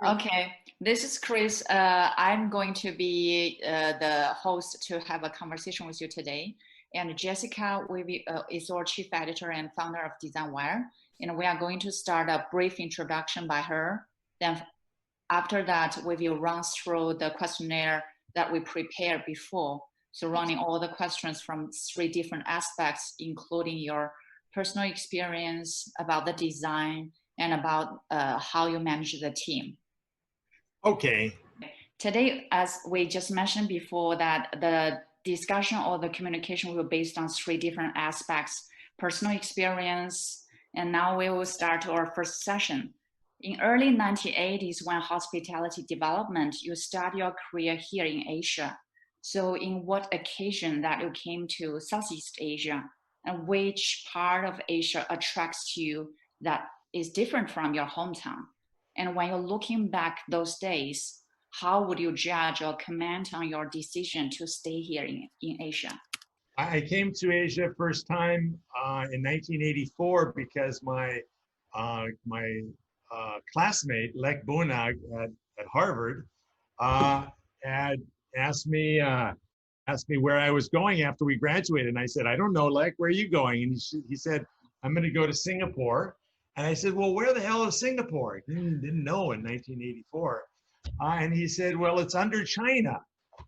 Okay, this is Chris. I'm going to be the host to have a conversation with you today. And Jessica is our chief editor and founder of DesignWire. And we are going to start a brief introduction by her. Then after that, we will run through the questionnaire that we prepared before, surrounding all the questions from 3 different aspects, including your personal experience, about the design, and about how you manage the team. Okay. Today, as we just mentioned before, that the discussion or the communication will be based on 3 different aspects: personal experience, and now we will start our first session. In early 1980s, when hospitality development, you start your career here in Asia. So in what occasion that you came to Southeast Asia, and which part of Asia attracts you that is different from your hometown? And when you're looking back those days, how would you judge or comment on your decision to stay here in Asia? I came to Asia first time in 1984 because my classmate, Lek Bunag at Harvard, had asked me where I was going after we graduated. And I said, I don't know, Lek, where are you going? And he said, I'm going to go to Singapore. And I said, well, where the hell is Singapore? I didn't know in 1984. And he said, well, it's under China.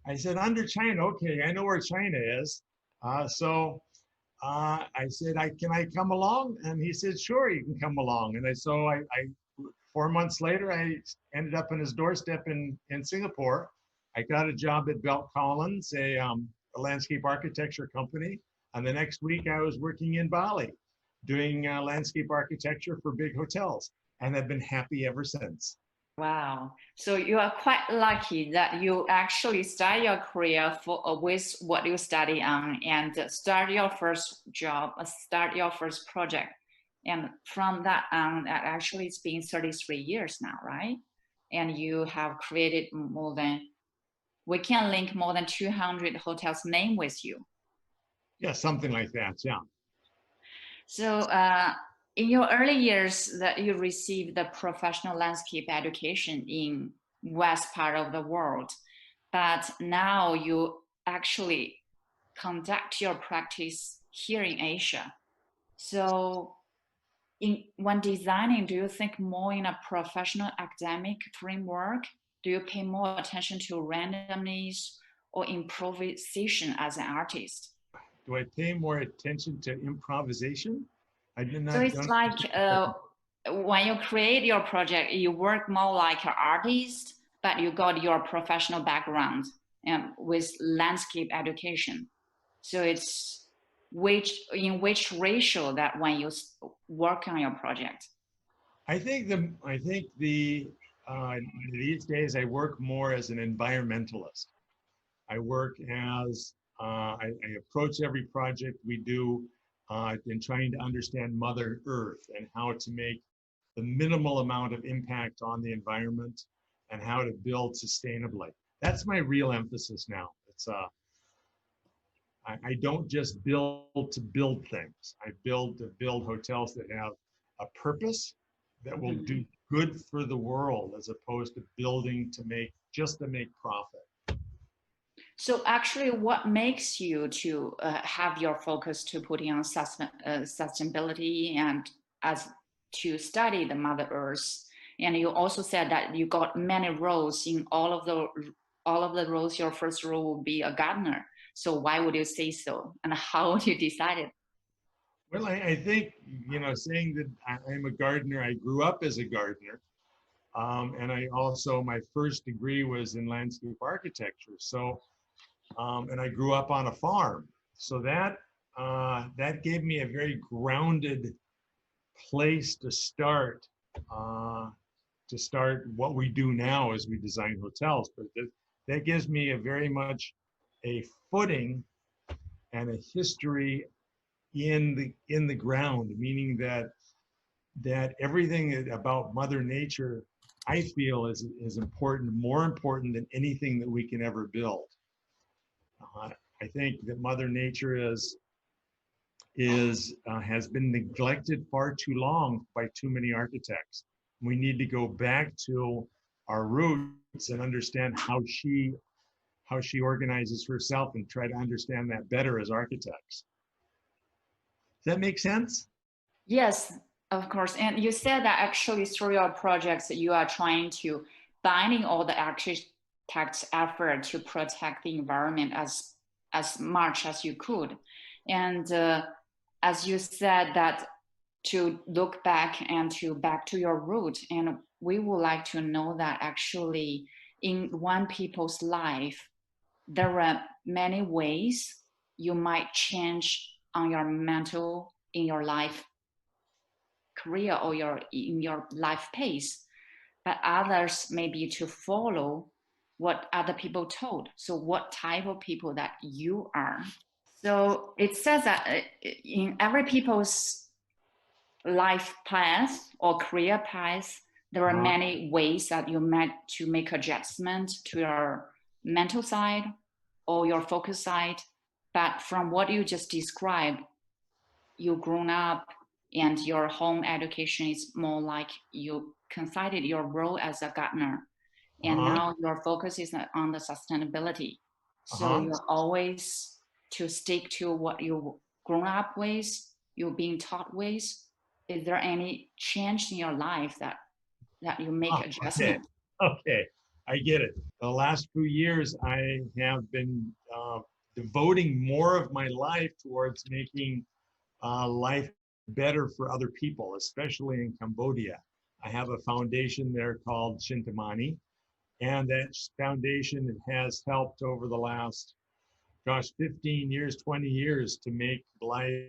I said, under China? Okay, I know where China is. So I said, can I come along? And he said, sure, you can come along. And so 4 months later, I ended up on his doorstep in Singapore. I got a job at Belt Collins, a landscape architecture company. And the next week I was working in Bali, doing landscape architecture for big hotels, and I've been happy ever since. Wow. So you are quite lucky that you actually start your career with what you study on and start your first job, start your first project. And from that on, actually it's been 33 years now, right? And you have created we can link more than 200 hotels name with you. Yeah, something like that, yeah. So in your early years that you received the professional landscape education in west part of the world, but now you actually conduct your practice here in Asia. So when designing, do you think more in a professional academic framework? Do you pay more attention to randomness or improvisation as an artist? Do I pay more attention to improvisation? So it's like when you create your project, you work more like an artist, but you got your professional background and with landscape education. So it's in which ratio that when you work on your project? I think these days I work more as an environmentalist. I work as I approach every project we do in trying to understand Mother Earth and how to make the minimal amount of impact on the environment and how to build sustainably. That's my real emphasis now. It's I don't just build to build things. I build to build hotels that have a purpose that will do good for the world, as opposed to building to make profit. So actually, what makes you to have your focus to putting on sustainability and as to study the Mother Earth? And you also said that you got many roles in all of the roles. Your first role will be a gardener. So why would you say so? And how would you decide it? Well, I think, saying that I'm a gardener, I grew up as a gardener. And I also, my first degree was in landscape architecture. So, and I grew up on a farm. So that gave me a very grounded place to start what we do now as we design hotels. But that gives me a very much a footing and a history in the ground, meaning that everything about Mother Nature, I feel, is important, more important than anything that we can ever build. I think that Mother Nature has been neglected far too long by too many architects. We need to go back to our roots and understand how she organizes herself and try to understand that better as architects. Does that make sense? Yes, of course. And you said that actually through your projects, you are trying to binding all the architects' effort to protect the environment as much as you could. And as you said that to look back and to back to your root, and we would like to know that actually in one people's life, there are many ways you might change on your mental in your life career or in your life pace, but others maybe to follow what other people told. So what type of people that you are. So it says that in every people's life path or career path, there are many ways that you met to make adjustment to your mental side or your focus side. But from what you just described, you grown up and your home education is more like you confided your role as a gardener. And now your focus is on the sustainability. So you're always to stick to what you grown up with, you're being taught with. Is there any change in your life that you make adjustment? Okay, I get it. The last few years, I have been devoting more of my life towards making life better for other people, especially in Cambodia. I have a foundation there called SHINTA MANI, and that foundation has helped over the last, 15 years, 20 years to make life,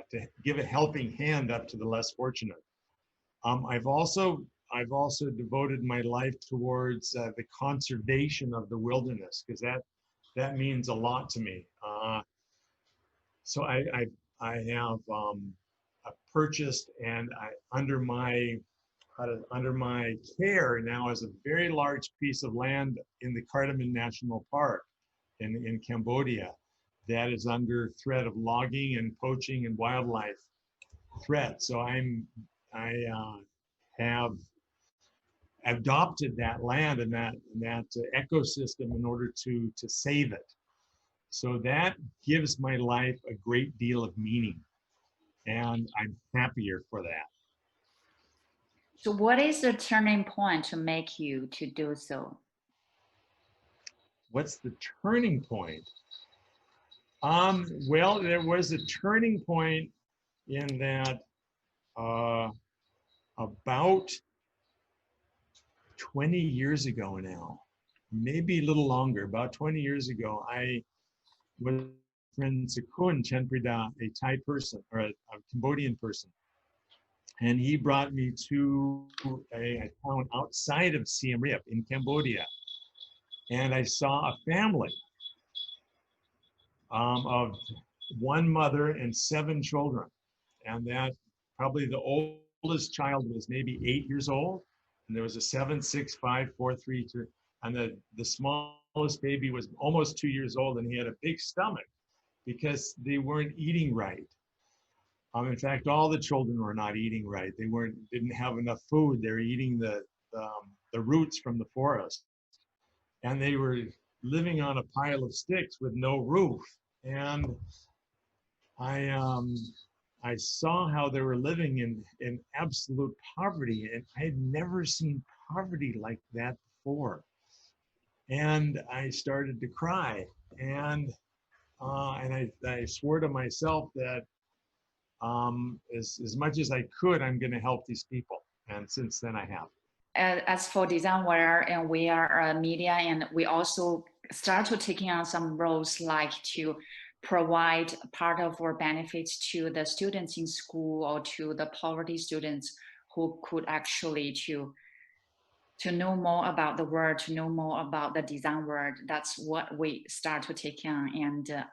to give a helping hand up to the less fortunate. I've also devoted my life towards the conservation of the wilderness, because that means a lot to me. So I have purchased, and under my care now is a very large piece of land in the Cardamom National Park in Cambodia that is under threat of logging and poaching and wildlife threat. So I have adopted that land and that ecosystem in order to save it. So that gives my life a great deal of meaning, and I'm happier for that. So what is the turning point to make you to do so? What's the turning point? Well, there was a turning point in that about 20 years ago now, maybe a little longer, about 20 years ago, I was friend Sakun Chenprida, a Thai person or a Cambodian person. And he brought me to a town outside of Siem Reap in Cambodia. And I saw a family of one mother and 7 children. And that probably the oldest child was maybe 8 years old. And there was a 7, 6, 5, 4, 3, 2. And the smallest baby was almost 2 years old, and he had a big stomach because they weren't eating right. In fact, all the children were not eating right. They didn't have enough food. They were eating the roots from the forest, and they were living on a pile of sticks with no roof. And I saw how they were living in absolute poverty, and I had never seen poverty like that before. And I started to cry, and I swore to myself that as much as I could, I'm going to help these people. And since then I have. As for DesignWare, and we are a media, and we also start to taking on some roles like to provide part of our benefits to the students in school or to the poverty students who could actually to know more about the world, to know more about the design world. That's what we start to take on. And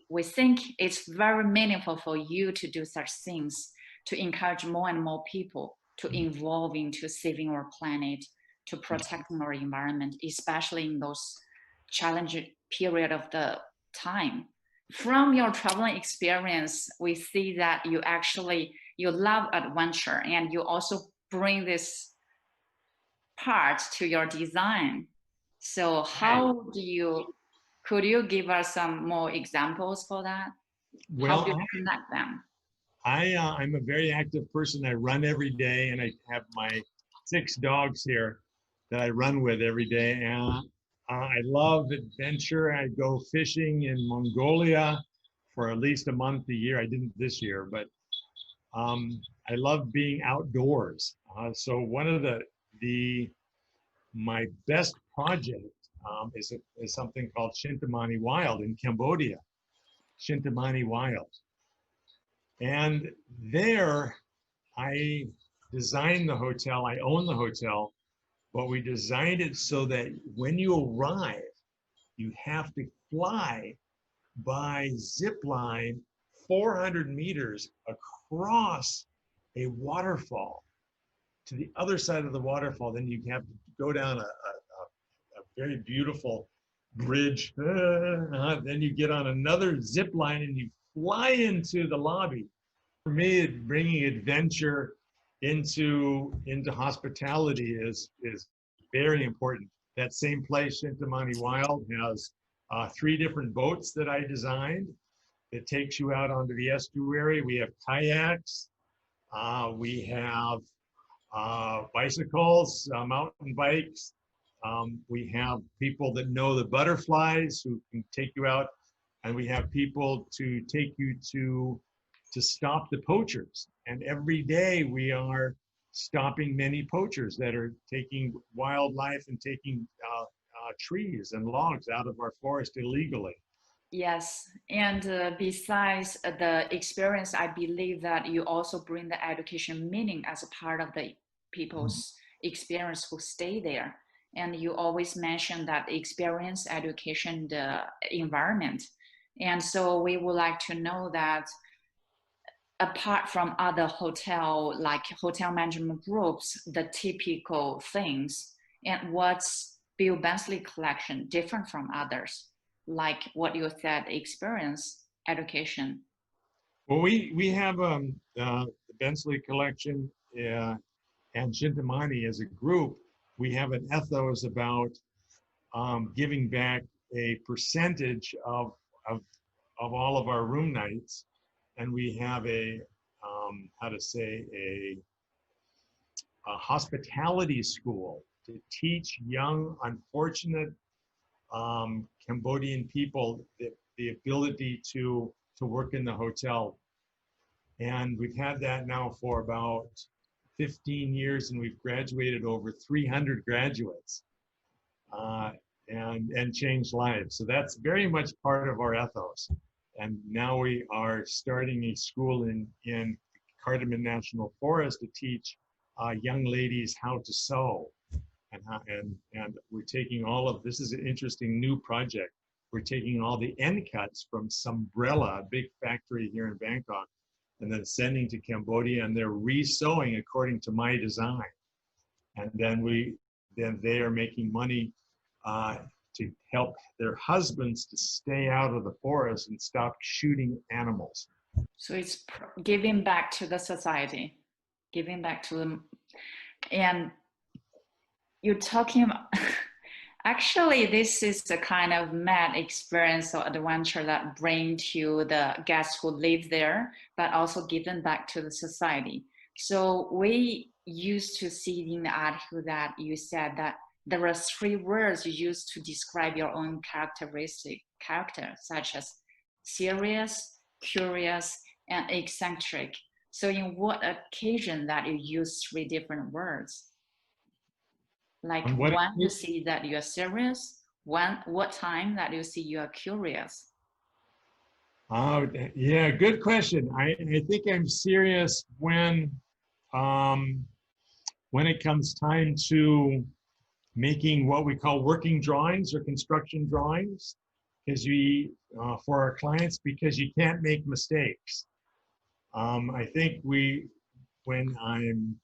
we think it's very meaningful for you to do such things, to encourage more and more people to involve into saving our planet, to protecting our environment, especially in those challenging period of the time. From your traveling experience, we see that you love adventure, and you also bring this part to your design. So how do you, could you give us some more examples for that? How do Well, you connect them? I'm a very active person. I run every day, and I have my 6 dogs here that I run with every day. And I love adventure. I go fishing in Mongolia for at least a month a year. I didn't this year, but I love being outdoors. So one of my best project is something called SHINTA MANI WILD in Cambodia. SHINTA MANI WILD. And there I designed the hotel, I own the hotel, but we designed it so that when you arrive, you have to fly by zip line 400 meters across a waterfall to the other side of the waterfall. Then you have to go down a very beautiful bridge. Then you get on another zip line and you fly into the lobby. For me, bringing adventure into hospitality is very important. That same place, SHINTA MANI WILD, has 3 different boats that I designed. It takes you out onto the estuary. We have kayaks. We have bicycles, mountain bikes. We have people that know the butterflies who can take you out, and we have people to take you to stop the poachers. And every day we are stopping many poachers that are taking wildlife and taking trees and logs out of our forest illegally. Yes, and besides the experience, I believe that you also bring the education meaning as a part of the people's experience who stay there. And you always mention that experience, education, the environment. And so we would like to know that apart from other hotel, like hotel management groups, the typical things, and what's Bill Bensley collection different from others? Like what you said, experience, education. Well, we have the Bensley collection and SHINTA MANI as a group. We have an ethos about giving back a percentage of all of our room nights, and we have a hospitality school to teach young, unfortunate Cambodian people the ability to work in the hotel. And we've had that now for about 15 years, and we've graduated over 300 graduates and changed lives. So that's very much part of our ethos. And now we are starting a school in Cardamom National Forest to teach young ladies how to sew. And we're taking all of, this is an interesting new project. We're taking all the end cuts from Sumbrella, a big factory here in Bangkok, and then sending to Cambodia, and they're re-sewing according to my design. And then they are making money to help their husbands to stay out of the forest and stop shooting animals. So it's giving back to the society, giving back to them. And you're talking about, actually, this is the kind of mad experience or adventure that bring to the guests who live there, but also giving back to the society. So we used to see in the article that you said that there are 3 words you use to describe your own character, such as serious, curious, and eccentric. So in what occasion that you use 3 different words? Like when you see that you're serious, what time that you see you are curious? Oh, yeah, good question. I think I'm serious when it comes time to making what we call working drawings or construction drawings, because for our clients, because you can't make mistakes. I think when I'm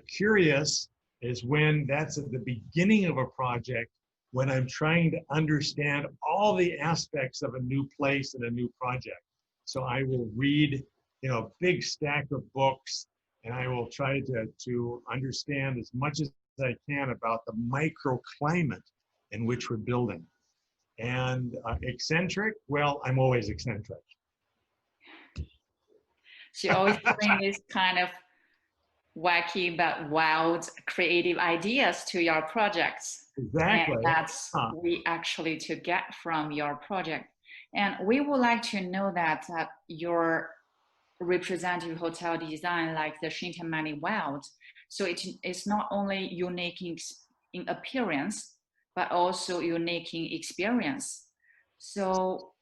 curious is when that's at the beginning of a project, when I'm trying to understand all the aspects of a new place and a new project. So I will read, a big stack of books, and I will try to understand as much as I can about the microclimate in which we're building. And eccentric, well, I'm always eccentric. So you always bring this kind of wacky but wild creative ideas to your projects. Exactly. And that's we actually to get from your project. And we would like to know that your representative hotel design like the SHINTA MANI WILD. So it's not only unique in appearance, but also unique in experience. So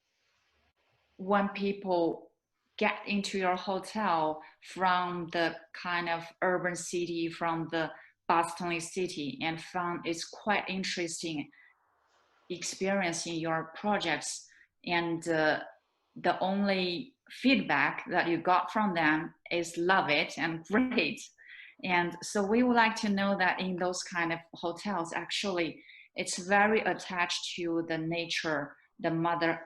when people get into your hotel from the kind of urban city, from the bustling city, and found it's quite interesting experience in your projects, and the only feedback that you got from them is love it and great. And so we would like to know that in those kind of hotels, actually, it's very attached to the nature, the mother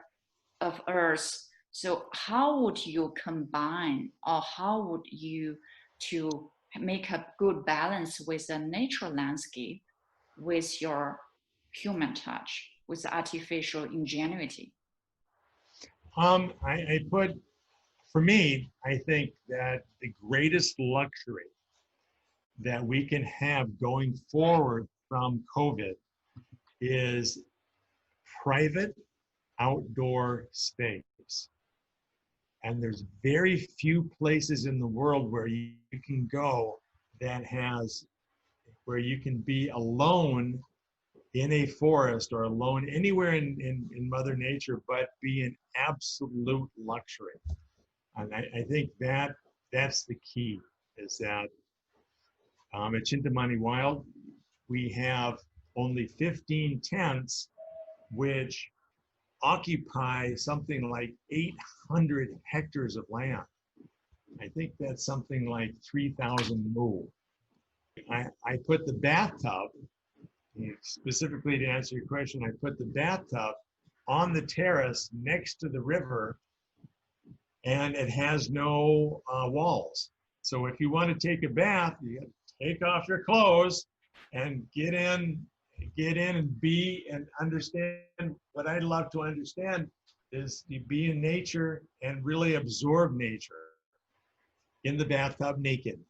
of earth. So how would you combine, or how would you to make a good balance with the nature landscape with your human touch, with artificial ingenuity? I put, for me, I think that the greatest luxury that we can have going forward from COVID is private outdoor space. And there's very few places in the world where you can go that has, where you can be alone in a forest or alone anywhere in Mother Nature, but be an absolute luxury. And I think that's the key, is that at SHINTA MANI WILD, we have only 15 tents, which occupy something like 800 hectares of land. I think that's something like 3,000 mu. I put the bathtub, specifically to answer your question, I put the bathtub on the terrace next to the river, and it has no walls. So if you want to take a bath, you take off your clothes and get in and be and understand. What I'd love to understand is you be in nature and really absorb nature in the bathtub naked.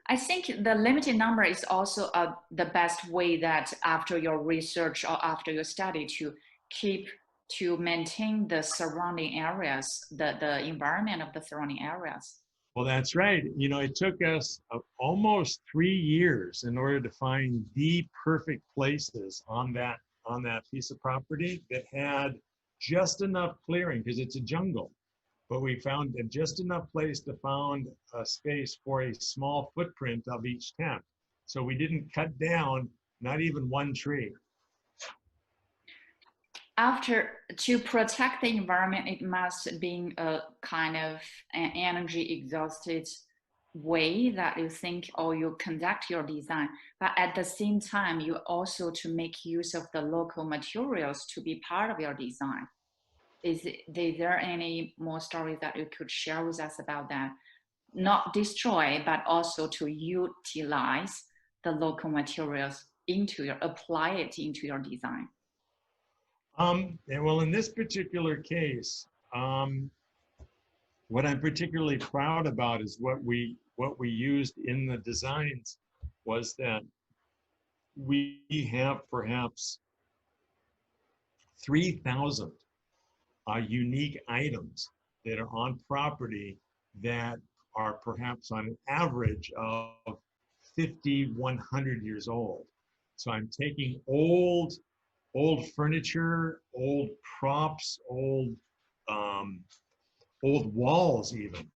I think the limited number is also the best way that after your research or after your study to maintain the surrounding areas, the environment of the surrounding areas. Well, that's right. You know, it took us almost 3 years in order to find the perfect places on that piece of property that had just enough clearing, because it's a jungle. But we found just enough place to found a space for a small footprint of each tent. So we didn't cut down not even one tree. To protect the environment, it must be a kind of an energy exhausted way that you think or you conduct your design. But at the same time, you also to make use of the local materials to be part of your design. Is there any more stories that you could share with us about that? Not destroy, but also to utilize the local materials apply it into your design. Well, in this particular case, what I'm particularly proud about is what we used in the designs was that we have perhaps 3,000 unique items that are on property that are perhaps on an average of 50, 100 years old. So I'm taking old furniture, old props, old walls even,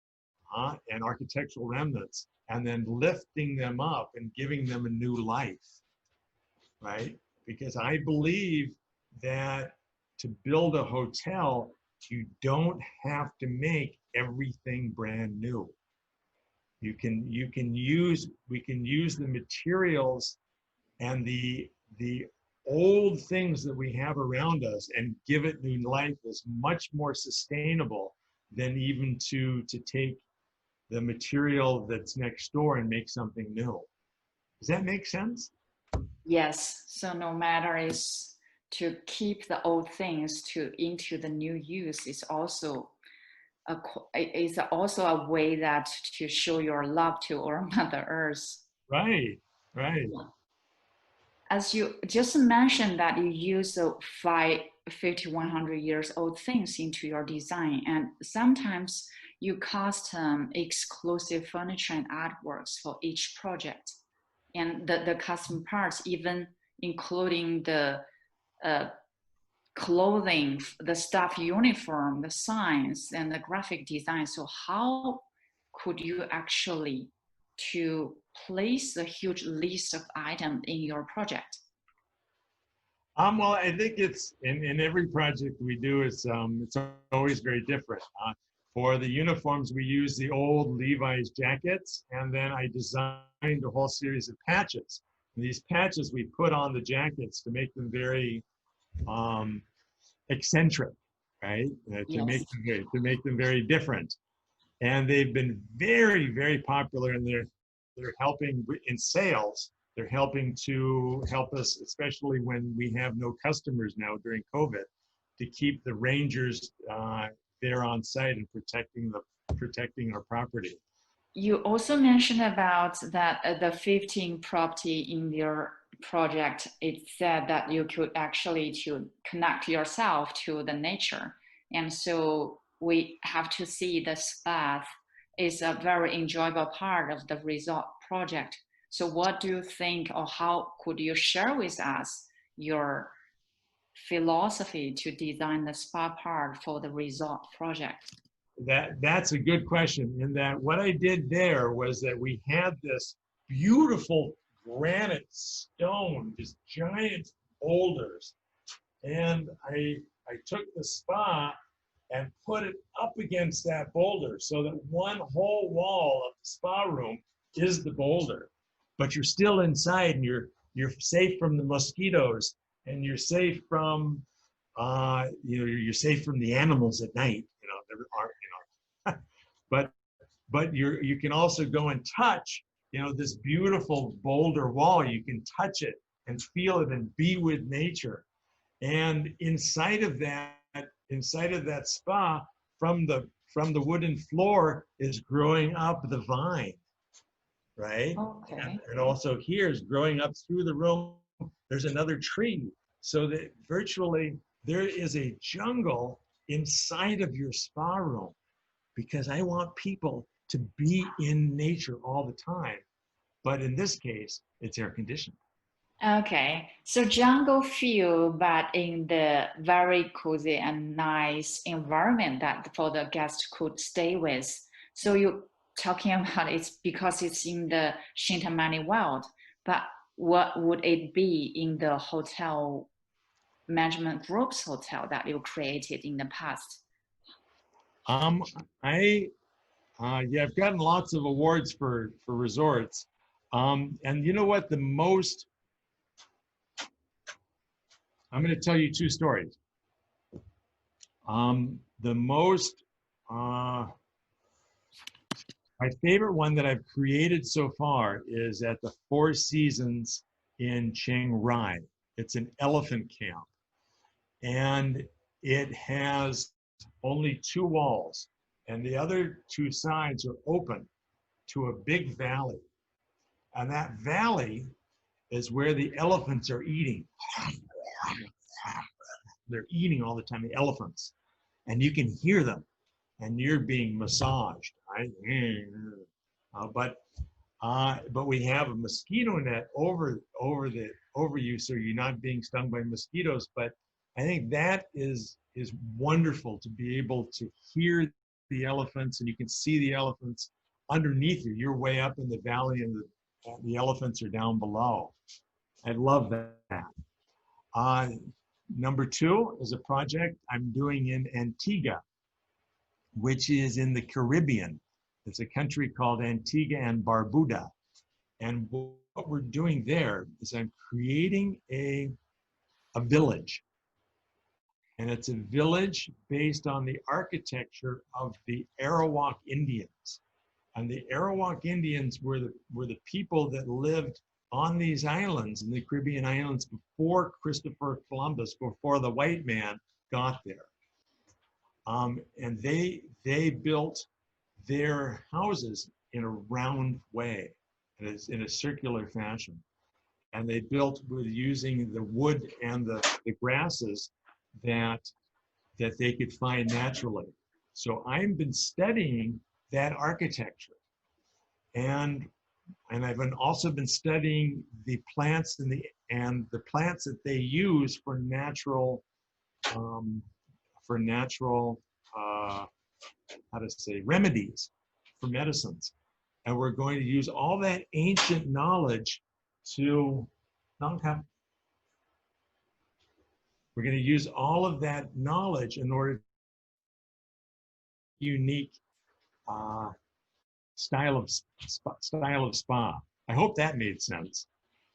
and architectural remnants, and then lifting them up and giving them a new life, right? Because I believe that to build a hotel, you don't have to make everything brand new. We can use the materials and the old things that we have around us and give it new life is much more sustainable than even to take the material that's next door and make something new. Does that make sense? Yes, so no matter is to keep the old things to into the new use is also is also a way that to show your love to our Mother Earth. Right, right. Yeah. As you just mentioned that you use the 100 years old things into your design, and sometimes you custom exclusive furniture and artworks for each project, and the custom parts even including the uh, clothing, the staff uniform, the signs, and the graphic design. So how could you actually to place a huge list of items in your project? Well, I think it's in every project we do, it's always very different. For the uniforms, we use the old Levi's jackets, and then I designed a whole series of patches. And these patches we put on the jackets to make them very um, eccentric, right? Yes. To make them very different. And they've been very, very popular, and they're helping in sales. They're helping to help us, especially when we have no customers now during COVID, to keep the rangers there on site and protecting our property. You also mentioned about that the 15 property in your project, it said that you could actually to connect yourself to the nature. And so we have to see the spa is a very enjoyable part of the resort project. So what do you think, or how could you share with us your philosophy to design the spa part for the resort project? That's a good question. In that, what I did there was that we had this beautiful granite stone, these giant boulders, and I took the spa and put it up against that boulder so that one whole wall of the spa room is the boulder, but you're still inside, and you're safe from the mosquitoes, and you're safe from you're safe from the animals at night. There are but you can also go and touch this beautiful boulder wall. You can touch it and feel it and be with nature. And inside of that spa, from the wooden floor is growing up the vine, right? Okay. And also here is growing up through the room, there's another tree, so that virtually there is a jungle inside of your spa room, because I want people to be in nature all the time. But in this case, it's air conditioned. Okay, so jungle feel, but in the very cozy and nice environment that for the guest could stay with. So you talking about it's because it's in the SHINTA MANI WILD, but what would it be in the hotel management group's hotel that you created in the past? Um, I Yeah, I've gotten lots of awards for resorts. And you know what? I'm going to tell you two stories. The most, my favorite one that I've created so far is at the Four Seasons in Chiang Rai. It's an elephant camp, and it has only two walls, and the other two sides are open to a big valley. And that valley is where the elephants are eating. They're eating all the time, the elephants. And you can hear them, and you're being massaged, right? But we have a mosquito net over you, so you're not being stung by mosquitoes. But I think that is wonderful, to be able to hear the elephants, and you can see the elephants underneath you. You're way up in the valley, and the elephants are down below. I love that. Number two is a project I'm doing in Antigua, which is in the Caribbean. It's a country called Antigua and Barbuda. And what we're doing there is I'm creating a village. And it's a village based on the architecture of the Arawak Indians. And the Arawak Indians were the people that lived on these islands, in the Caribbean islands, before Christopher Columbus, before the white man got there. And they built their houses in a round way, in a circular fashion. And they built with using the wood and the grasses that they could find naturally. So I've been studying that architecture. And I've also been studying the plants and the plants that they use for natural, how to say, remedies, for medicines. And we're going to use all that ancient knowledge we're going to use all of that knowledge in order to unique style of spa. I hope that made sense.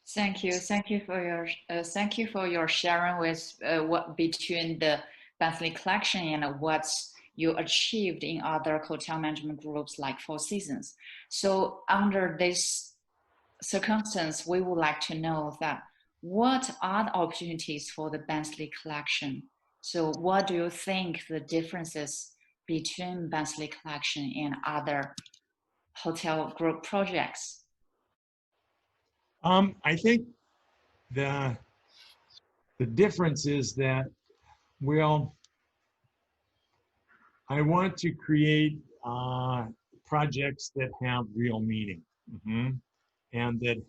Thank you. Thank you for your sharing with what between the Bensley collection and what you achieved in other hotel management groups like Four Seasons. So under this circumstance, we would like to know that what are the opportunities for the Bensley collection? So what do you think the differences between Bensley collection and other hotel group projects? I think the difference is that, well, I want to create projects that have real meaning, and that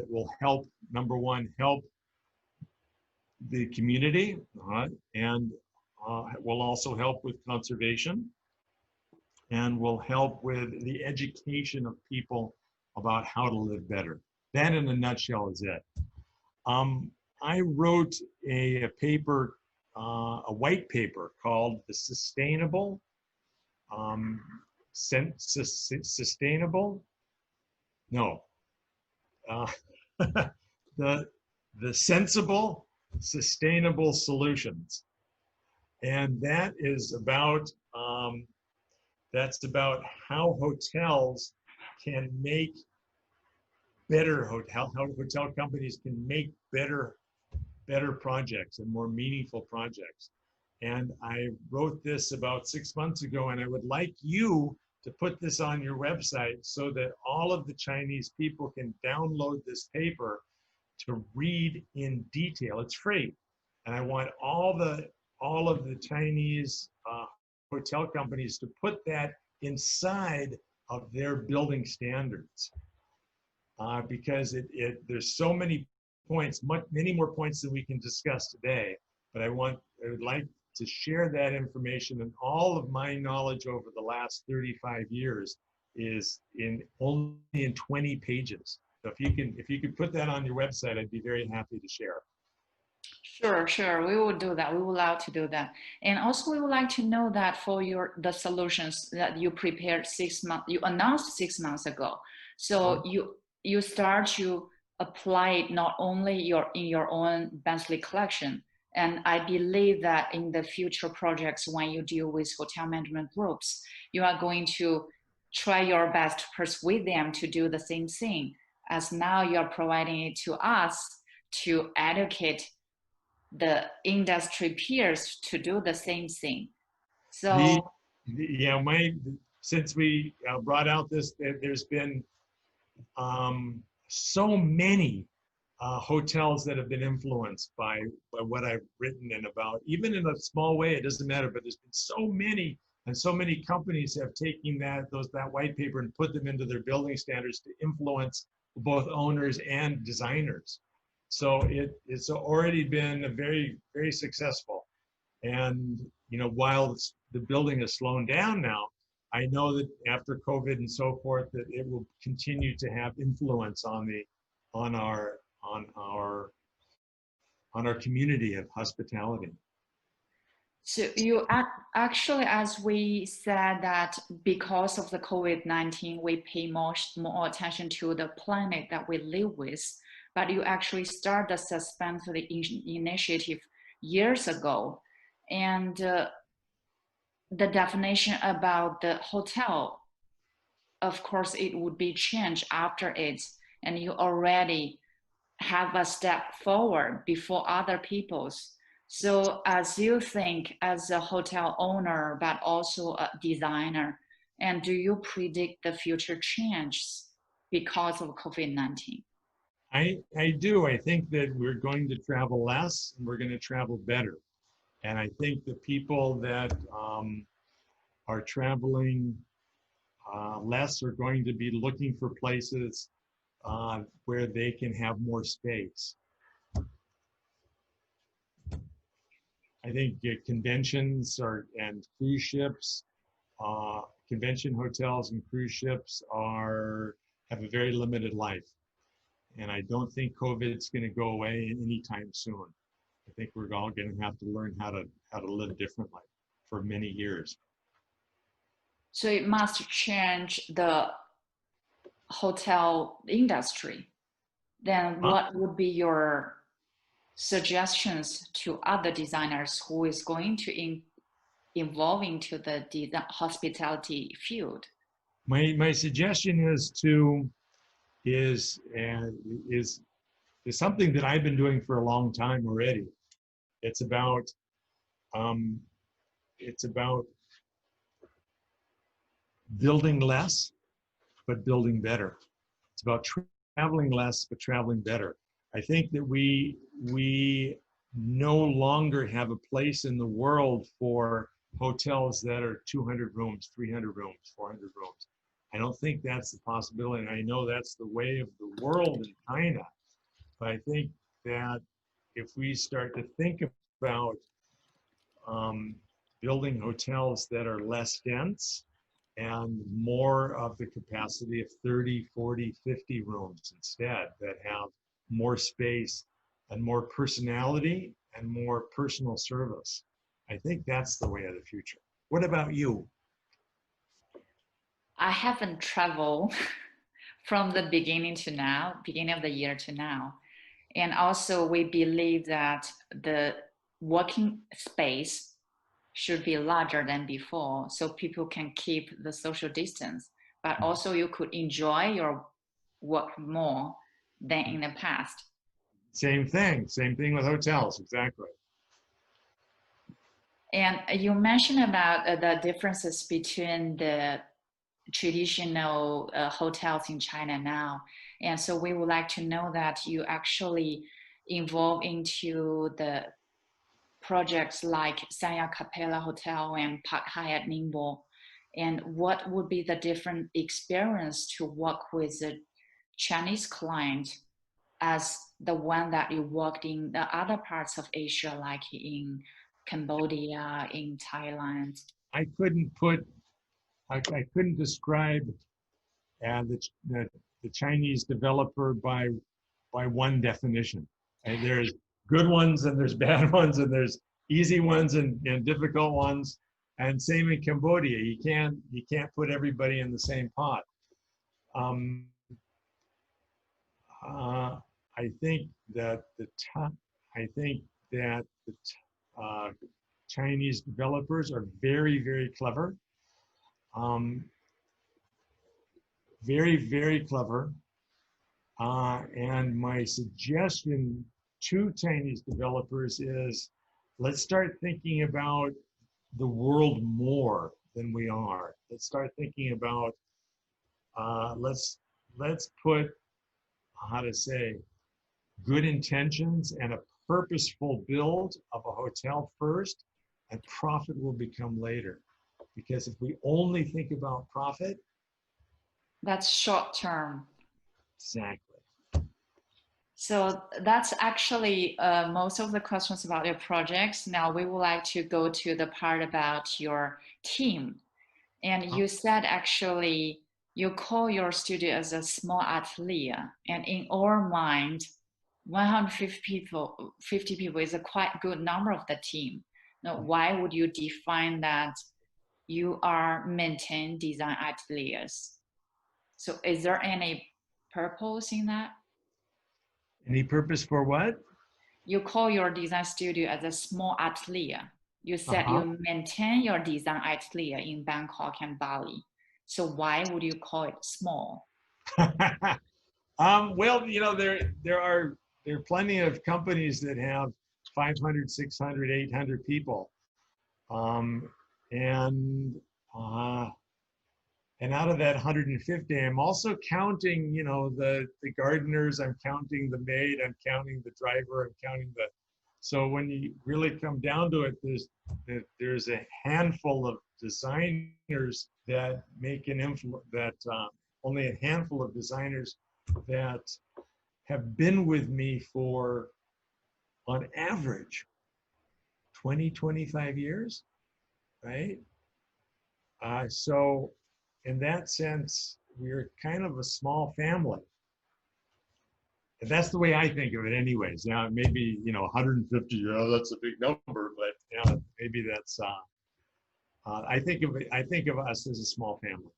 will help, number one, help the community, and will also help with conservation, and will help with the education of people about how to live better. That, in a nutshell, is it. I wrote a paper, a white paper called the Sustainable, the Sensible Sustainable Solutions. And that is about, that's about how hotels can make better, how hotel companies can make better projects and more meaningful projects. And I wrote this about 6 months ago, and I would like you to put this on your website so that all of the Chinese people can download this paper to read in detail. It's free. And I want all of the Chinese hotel companies to put that inside of their building standards. Because there's so many points, many more points than we can discuss today, but I would like to share that information, and all of my knowledge over the last 35 years is only in 20 pages. So if you could put that on your website, I'd be very happy to share. Sure. We will do that. We would love to do that. And also we would like to know that for the solutions that you prepared you announced 6 months ago. So you start to apply it not only in your own Bensley collection. And I believe that in the future projects, when you deal with hotel management groups, you are going to try your best to persuade them to do the same thing, as now you are providing it to us to educate the industry peers to do the same thing. So since we brought out this, there's been so many hotels that have been influenced by what I've written and about, even in a small way, it doesn't matter, but there's been so many, and so many companies have taken that white paper and put them into their building standards to influence both owners and designers. So it's already been very, very successful. And while the building has slowed down now, I know that after COVID and so forth, that it will continue to have influence on our community of hospitality. So you actually, as we said, that because of the COVID-19, we pay more attention to the planet that we live with, but you actually started the sustainability initiative years ago. And the definition about the hotel, of course, it would be changed after it. And you already have a step forward before other people's. So as you think as a hotel owner, but also a designer, and do you predict the future changes because of COVID-19? I do. I think that we're going to travel less and we're going to travel better. And I think the people that are traveling less are going to be looking for places where they can have more space. I think conventions and cruise ships, convention hotels and cruise ships have a very limited life. And I don't think COVID's going to go away anytime soon. I think we're all going to have to learn how to live differently for many years. So it must change the hotel industry. Then what would be your suggestions to other designers who is going to evolve into the hospitality field? My suggestion is something that I've been doing for a long time already. It's about building less, but building better. It's about traveling less, but traveling better. I think that we no longer have a place in the world for hotels that are 200 rooms, 300 rooms, 400 rooms. I don't think that's the possibility. And I know that's the way of the world in China. But I think that if we start to think about building hotels that are less dense and more of the capacity of 30, 40, 50 rooms instead, that have more space and more personality and more personal service, I think that's the way of the future. What about you? I haven't traveled from the beginning to now, beginning of the year to now. And also we believe that the working space should be larger than before so people can keep the social distance, but also you could enjoy your work more than in the past. Same thing with hotels, exactly. And you mentioned about the differences between the traditional hotels in China now. And so we would like to know that you actually involve into the projects like Sanya Capella Hotel and Park Hyatt Ningbo. And what would be the different experience to work with a Chinese client as the one that you worked in the other parts of Asia, like in Cambodia, in Thailand? I couldn't describe the Chinese developer by one definition. And there's good ones and there's bad ones and there's easy ones and difficult ones. And same in Cambodia. You can't put everybody in the same pot. I think that the Chinese developers are very, very clever. Very, very clever. And my suggestion to Chinese developers is, let's start thinking about the world more than we are. Let's start thinking about, let's put, how to say, good intentions and a purposeful build of a hotel first, and profit will become later. Because if we only think about profit, that's short term. Exactly. So that's actually most of the questions about your projects. Now we would like to go to the part about your team. And you said actually you call your studio as a small atelier. And in our mind, 50 people is a quite good number of the team. Now, why would you define that you are maintain design ateliers? So is there any purpose in that? Any purpose for what? You call your design studio as a small atelier. You said you maintain your design atelier in Bangkok and Bali. So why would you call it small? Well, there are there are plenty of companies that have 500, 600, 800 people. Um, and and out of that 150, I'm also counting, you know, the gardeners, I'm counting the maid, I'm counting the driver, I'm counting the, so when you really come down to it, there's a handful of designers that make an influence, that only a handful of designers that have been with me for, on average, 20, 25 years, right? So in that sense, we're kind of a small family. And that's the way I think of it anyways. Now, maybe, you know, 150, that's a big number, but you know, maybe that's, I think of us as a small family.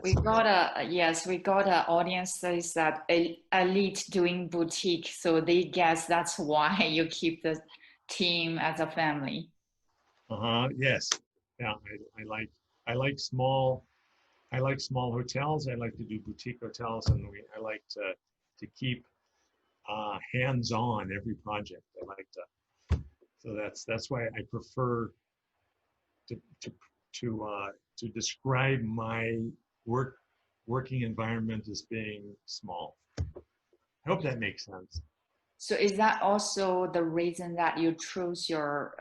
We got yes, we got an audience that is that elite doing boutique. So they guess that's why you keep the team as a family. Yes. Yeah, I like small hotels. I like to do boutique hotels, and I like to keep hands-on every project. I like to, so that's why I prefer to describe my working environment as being small. I hope that makes sense. So is that also the reason that you choose your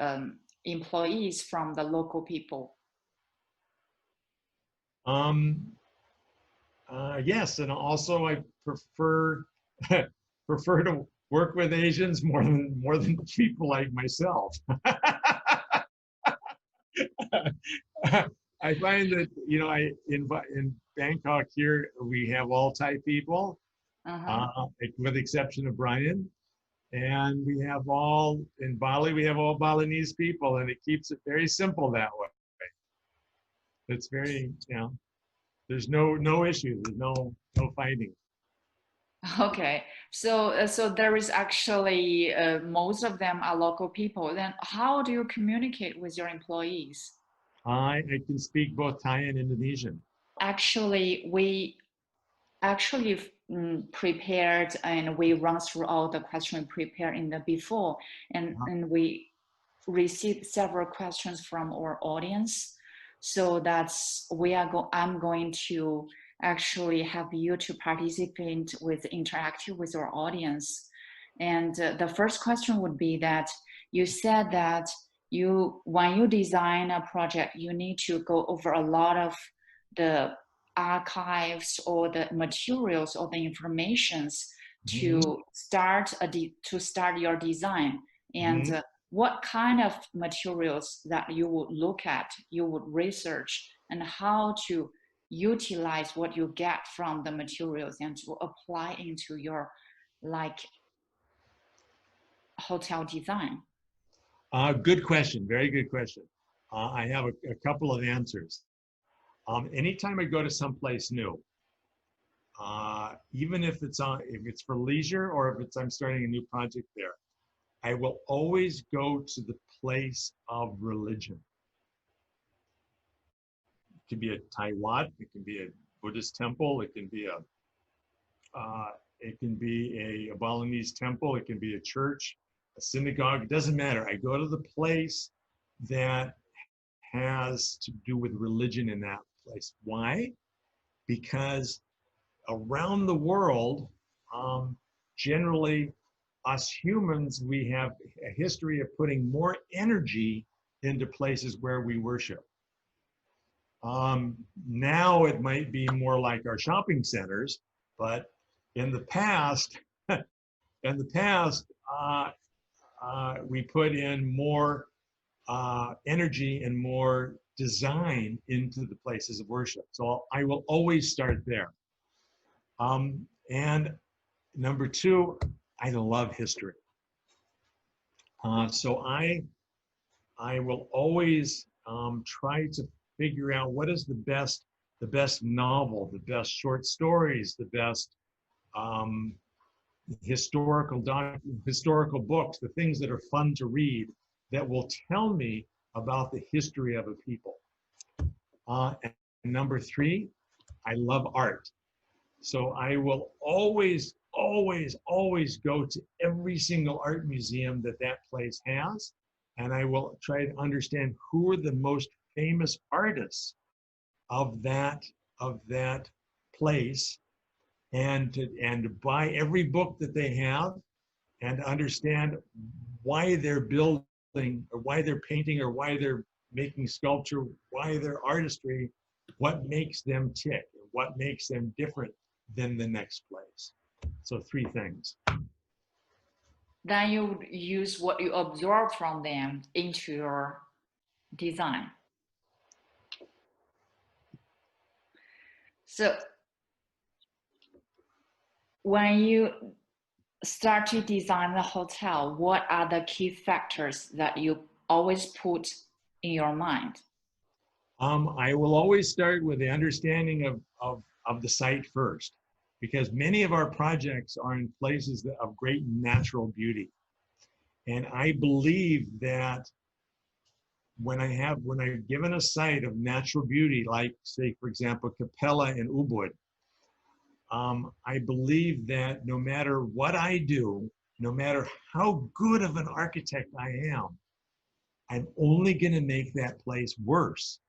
employees from the local people? Yes, and also I prefer prefer to work with Asians more than people like myself. I find that, you know, in Bangkok here we have all Thai people, with the exception of Brian, and we have all in Bali we have all Balinese people, and it keeps it very simple that way. It's very, you know, there's no issue, there's no fighting. Okay, so so there is actually most of them are local people. Then how do you communicate with your employees? I can speak both Thai and Indonesian. Actually, we actually prepared and we run through all the questions prepared in the before, and we received several questions from our audience. So that's I'm going to actually have you to participate with interactive with our audience. And the first question would be that you said that when you design a project, you need to go over a lot of the archives or the materials or the informations to start your design. And what kind of materials that you would look at, you would research, and how to utilize what you get from the materials and to apply into your like hotel design? Good question, very good question. I have a couple of answers. Anytime I go to someplace new, even if it's for leisure or if I'm starting a new project there, I will always go to the place of religion. It can be a Thai wat, it can be a Buddhist temple, it can be a Balinese temple, it can be a church, a synagogue. It doesn't matter. I go to the place that has to do with religion in that place. Why? Because around the world, generally, us humans, we have a history of putting more energy into places where we worship. Now it might be more like our shopping centers, but in the past, we put in more energy and more design into the places of worship. So I will always start there. And number two, I love history. So I will always try to figure out what is the best novel, the best short stories, the best historical books, the things that are fun to read that will tell me about the history of a people. And number three, I love art. So I will always always go to every single art museum that that place has. And I will try to understand who are the most famous artists of that place, and to buy every book that they have, and understand why they're building, or why they're painting, or why they're making sculpture, why their artistry, what makes them tick, what makes them different than the next place. So 3 things. Then you would use what you absorb from them into your design. So when you start to design the hotel, what are the key factors that you always put in your mind? I will always start with the understanding of the site first, because many of our projects are in places of great natural beauty. And I believe that when I've given a site of natural beauty, like say, for example, Capella in Ubud, I believe that no matter what I do, no matter how good of an architect I am, I'm only going to make that place worse.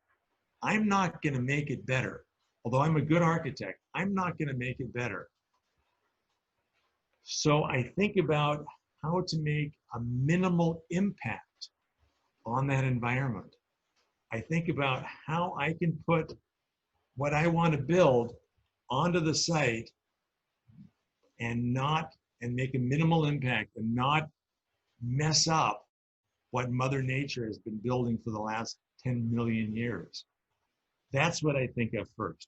I'm not going to make it better. Although I'm a good architect, I'm not going to make it better. So I think about how to make a minimal impact on that environment. I think about how I can put what I want to build onto the site and make a minimal impact, and not mess up what Mother Nature has been building for the last 10 million years. That's what I think of first.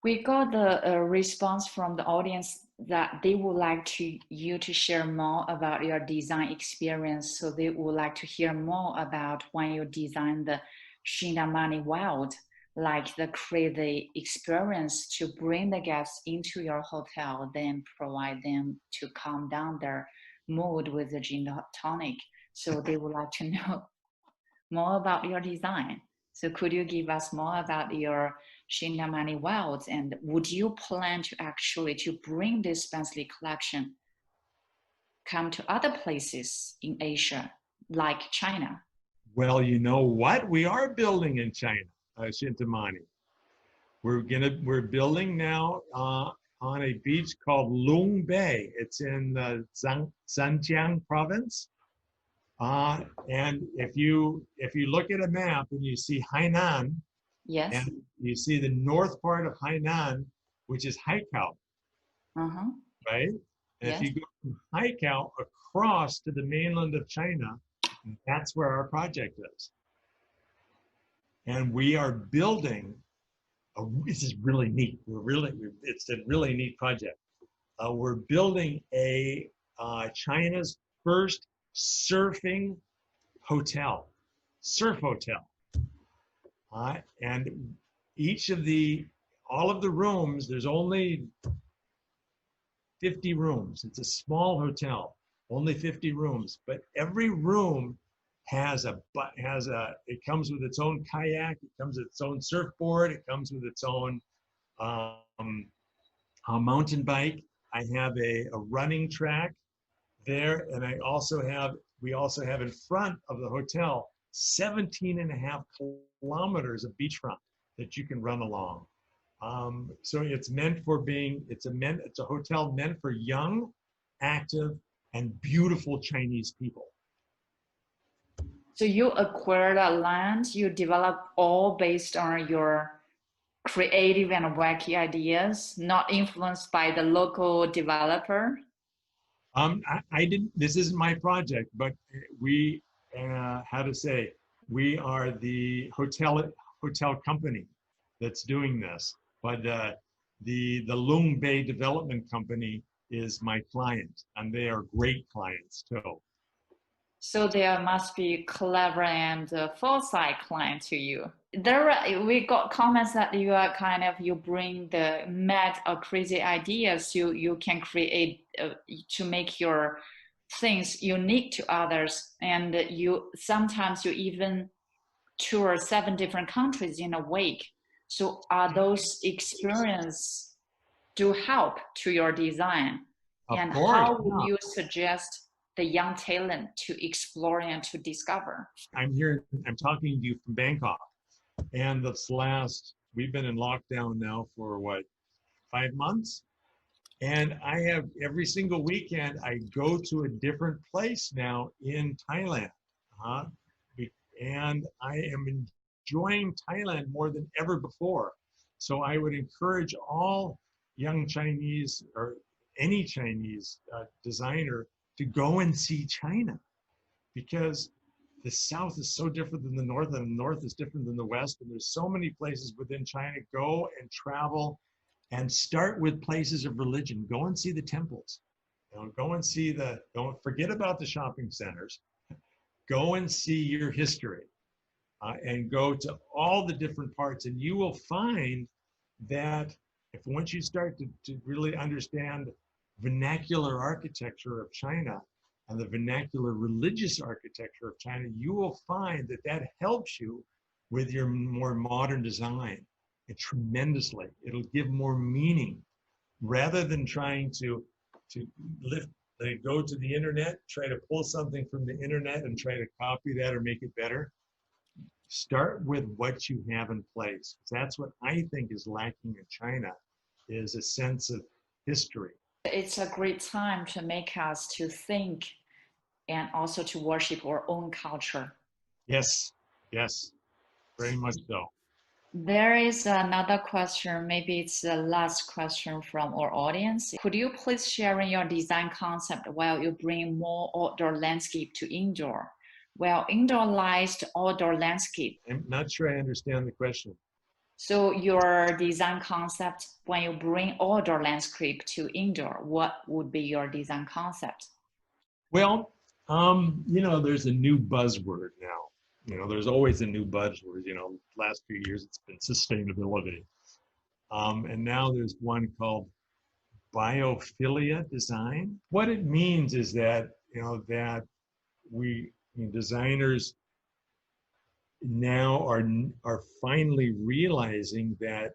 We got the response from the audience that they would like you to share more about your design experience. So they would like to hear more about when you designed the SHINTA MANI WILD, like create the experience to bring the guests into your hotel, then provide them to calm down their mood with the gin tonic. So they would like to know more about your design. So could you give us more about your SHINTA MANI WILD, and would you plan to actually to bring this Bensley collection come to other places in Asia, like China? Well, you know what? We are building in China, SHINTA MANI. We're building now on a beach called Lung Bay. It's in the Zhejiang province. And if you look at a map and you see Hainan, Yes. and you see the north part of Hainan, which is Haikou, right? And Yes. if you go from Haikou across to the mainland of China, that's where our project is. And we are building, this is really neat. It's a really neat project. We're building China's first surfing hotel, surf hotel. And all of the rooms, there's only 50 rooms. It's a small hotel, only 50 rooms, but every room it comes with its own kayak, it comes with its own surfboard, it comes with its own mountain bike. I have a running track there, and we also have in front of the hotel 17.5 kilometers of beachfront that you can run along. So it's a hotel meant for young, active, and beautiful Chinese people. So you acquired a land, you develop all based on your creative and wacky ideas, not influenced by the local developer? I didn't. This isn't my project, but we we are the hotel company that's doing this. But the Lung Bay Development Company is my client, and they are great clients too. So there must be clever and foresight client to you. We got comments that you bring the mad or crazy ideas you can create to make your things unique to others, and sometimes you even tour 7 different countries in a week. So are those experiences, do help to your design? Of And course, how would yeah. you suggest the young talent to explore and to discover? I'm here, I'm talking to you from Bangkok. And we've been in lockdown now for what, 5 months? And I have every single weekend, I go to a different place now in Thailand. Uh, and I am enjoying Thailand more than ever before. So I would encourage all young Chinese or any Chinese designer to go and see China, because the South is so different than the North, and the North is different than the West. And there's so many places within China. Go and travel and start with places of religion. Go and see the temples. Go and see don't forget about the shopping centers. Go and see your history and go to all the different parts. And you will find that once you start to really understand vernacular architecture of China and the vernacular religious architecture of China, you will find that that helps you with your more modern design tremendously. It'll give more meaning rather than trying to go to the internet, try to pull something from the internet and try to copy that or make it better. Start with what you have in place. That's what I think is lacking in China, is a sense of history. It's a great time to make us to think and also to worship our own culture. Yes, yes, very much so. There is another question, maybe it's the last question from our audience. Could you please share your design concept while you bring more outdoor landscape to indoor? Well, indoor lies the outdoor landscape. I'm not sure I understand the question. So your design concept, when you bring outdoor landscape to indoor, what would be your design concept? Well, there's a new buzzword now. There's always a new buzzword. Last few years it's been sustainability. And now there's one called biophilia design. What it means is that, that designers now are finally realizing that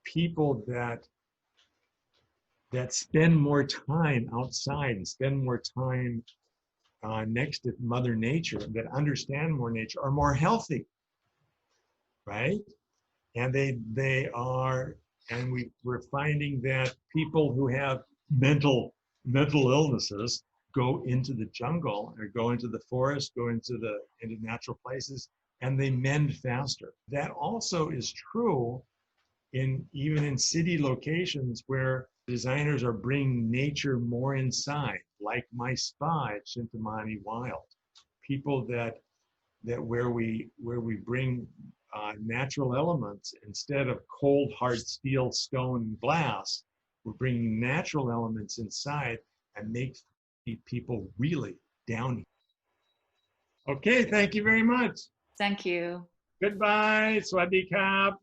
people that spend more time outside and spend more time next to Mother Nature, that understand more nature, are more healthy, right? And we're finding that people who have mental illnesses go into the jungle or go into the forest, go into natural places, and they mend faster. That also is true even in city locations where designers are bringing nature more inside, like my spa at SHINTA MANI WILD. People where we bring natural elements instead of cold, hard steel, stone, and glass. We're bringing natural elements inside and make people really down. Okay, thank you very much. Thank you. Goodbye. Swadee Kap.